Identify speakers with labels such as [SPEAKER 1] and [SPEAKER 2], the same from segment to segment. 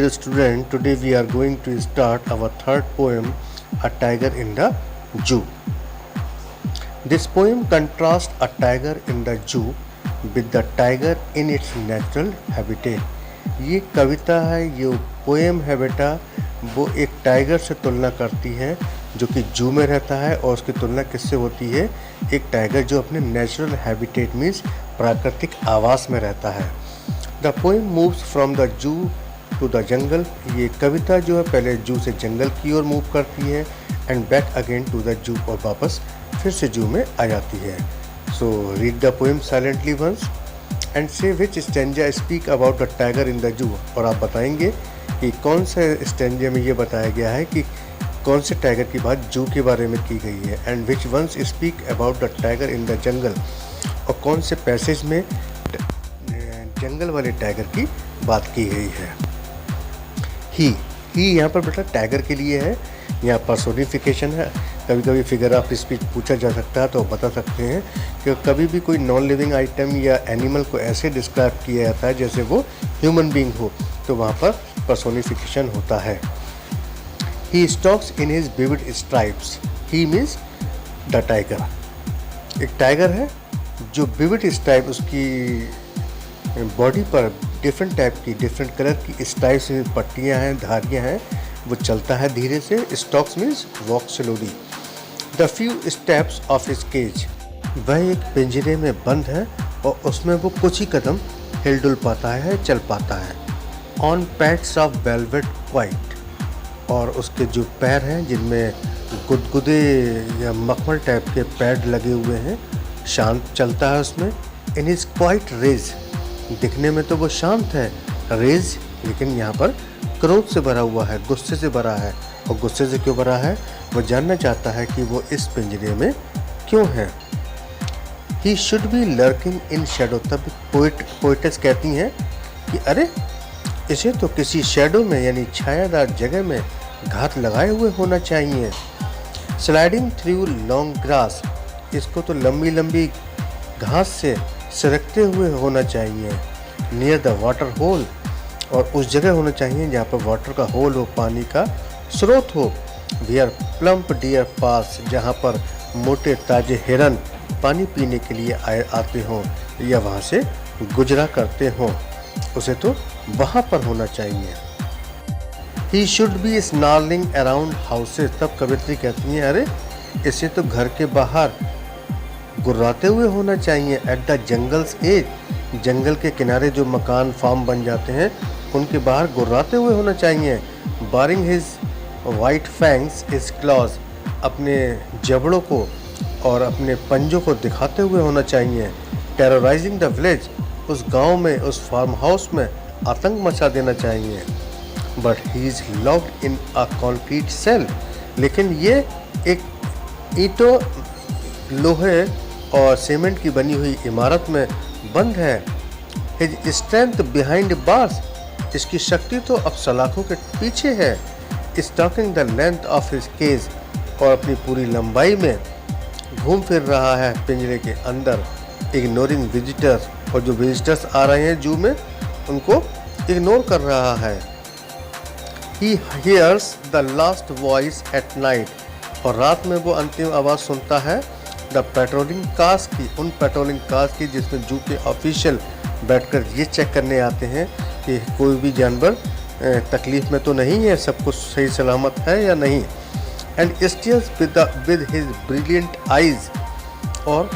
[SPEAKER 1] dear student, today we are going to start our third poem, A Tiger in the Zoo. This poem contrasts a tiger in the zoo with the tiger in its natural habitat. ये कविता है, ये poem है बेटा, वो एक tiger से तुलना करती है जो कि जू में रहता है, और उसकी तुलना किससे होती है? एक टाइगर जो अपने नेचुरल हैबिटेट मीन्स प्राकृतिक आवास में रहता है. The poem moves from the zoo to the jungle. ये कविता जो है पहले जू से जंगल की ओर मूव करती है and back again to the zoo, और वापस फिर से जू में आ जाती है. So read the poem silently once and say which stanza speak about the tiger in the zoo. और आप बताएंगे कि कौन से स्टेंजे में ये बताया गया है कि कौन से टाइगर की बात जू के बारे में की गई है. And which ones speak about the tiger in the jungle, और कौन से पैसेज में जंगल वाले टाइगर की बात की गई है. ही यहाँ पर बेटा टाइगर के लिए है, यहाँ पर्सोनिफिकेशन है. कभी कभी फिगर ऑफ स्पीच पूछा जा सकता है तो बता सकते हैं कि कभी भी कोई नॉन लिविंग आइटम या एनिमल को ऐसे डिस्क्राइब किया जाता है जैसे वो ह्यूमन बीइंग हो, तो वहाँ पर पर्सोनिफिकेशन होता है. He stalks in his vivid stripes. He means the tiger. एक टाइगर है जो विविड स्ट्राइप, उसकी बॉडी पर डिफरेंट टाइप की, डिफरेंट कलर की स्ट्राइप से पट्टियाँ हैं, धारियाँ हैं. वो चलता है धीरे से. Stalks means walk slowly. The few steps of his cage. वह एक पिंजरे में बंद है और उसमें वो कुछ ही कदम हिल-डुल पाता है, चल पाता है. On pads of velvet quite. और उसके जो पैर हैं जिनमें गुदगुदे या मखमल टाइप के पैड लगे हुए हैं, शांत चलता है उसमें. In his quiet rage. दिखने में तो वो शांत है, रेज, लेकिन यहाँ पर क्रोध से भरा हुआ है, गुस्से से भरा है. और गुस्से से क्यों भरा है? वो जानना चाहता है कि वो इस पिंजरे में क्यों है. He should be lurking in shadow. तब पोइटेस कहती हैं कि अरे इसे तो किसी शेडो में यानी छायादार जगह में घात लगाए हुए होना चाहिए. Sliding through long grass. इसको तो लंबी लंबी घास से सरकते हुए होना चाहिए. Near the water hole. और उस जगह होना चाहिए जहाँ पर वाटर का होल हो, पानी का स्रोत हो. वियर प्लम्प डियर पास. जहाँ पर मोटे ताजे हिरन पानी पीने के लिए आते हों या वहाँ से गुजरा करते हों, उसे तो वहाँ पर होना चाहिए. He should be snarling around houses. तब कवित्री कहती हैं अरे इसे तो घर के बाहर गुर्राते हुए होना चाहिए. At the jungle's edge. जंगल के किनारे जो मकान फार्म बन जाते हैं उनके बाहर गुर्राते हुए होना चाहिए. Baring his white fangs his claws. अपने जबड़ों को और अपने पंजों को दिखाते हुए होना चाहिए. Terrorising the village. उस गांव में, उस फार्म हाउस में आतंक मचा देना चाहिए. But he is locked in a concrete cell. लेकिन ये एक ईंटों, लोहे और सीमेंट की बनी हुई इमारत में बंद है. His strength behind bars. इसकी शक्ति तो अब सलाखों के पीछे है. Stalking the length of his cage. और अपनी पूरी लंबाई में घूम फिर रहा है पिंजरे के अंदर. Ignoring visitors. और जो विजिटर्स आ रहे हैं जू में उनको इग्नोर कर रहा है. He hears the last voice at night. और रात में वो अंतिम आवाज़ सुनता है द पेट्रोलिंग कार्स की, उन पेट्रोलिंग कार्स की जिसमें जू के ऑफिशियल बैठकर ये चेक करने आते हैं कि कोई भी जानवर तकलीफ़ में तो नहीं है, सब कुछ सही सलामत है या नहीं. And stairs with his brilliant eyes. और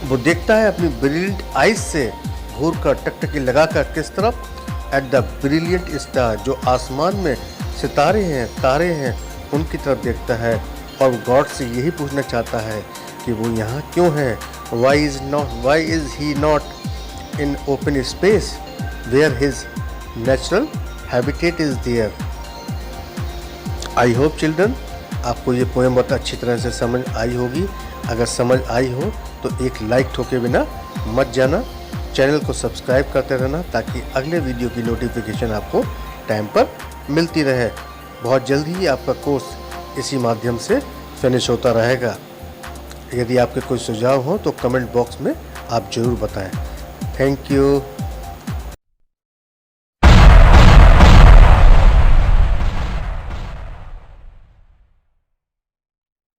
[SPEAKER 1] वो देखता है अपनी ब्रिलियंट आइज़ से घूर कर, टकटकी लगा कर किस तरफ? At the brilliant star. जो आसमान में सितारे हैं, तारे हैं, उनकी तरफ देखता है. और गॉड से यही पूछना चाहता है कि वो यहाँ क्यों है. Why is he not in open space where his natural habitat is there. I hope children आपको ये पोएम बहुत अच्छी तरह से समझ आई होगी. अगर समझ आई हो तो एक लाइक ठोके बिना मत जाना. चैनल को सब्सक्राइब करते रहना ताकि अगले वीडियो की नोटिफिकेशन आपको टाइम पर मिलती रहे. बहुत जल्दी ही आपका कोर्स इसी माध्यम से फिनिश होता रहेगा. यदि आपके कोई सुझाव हो तो कमेंट बॉक्स में आप ज़रूर बताएं. Thank you.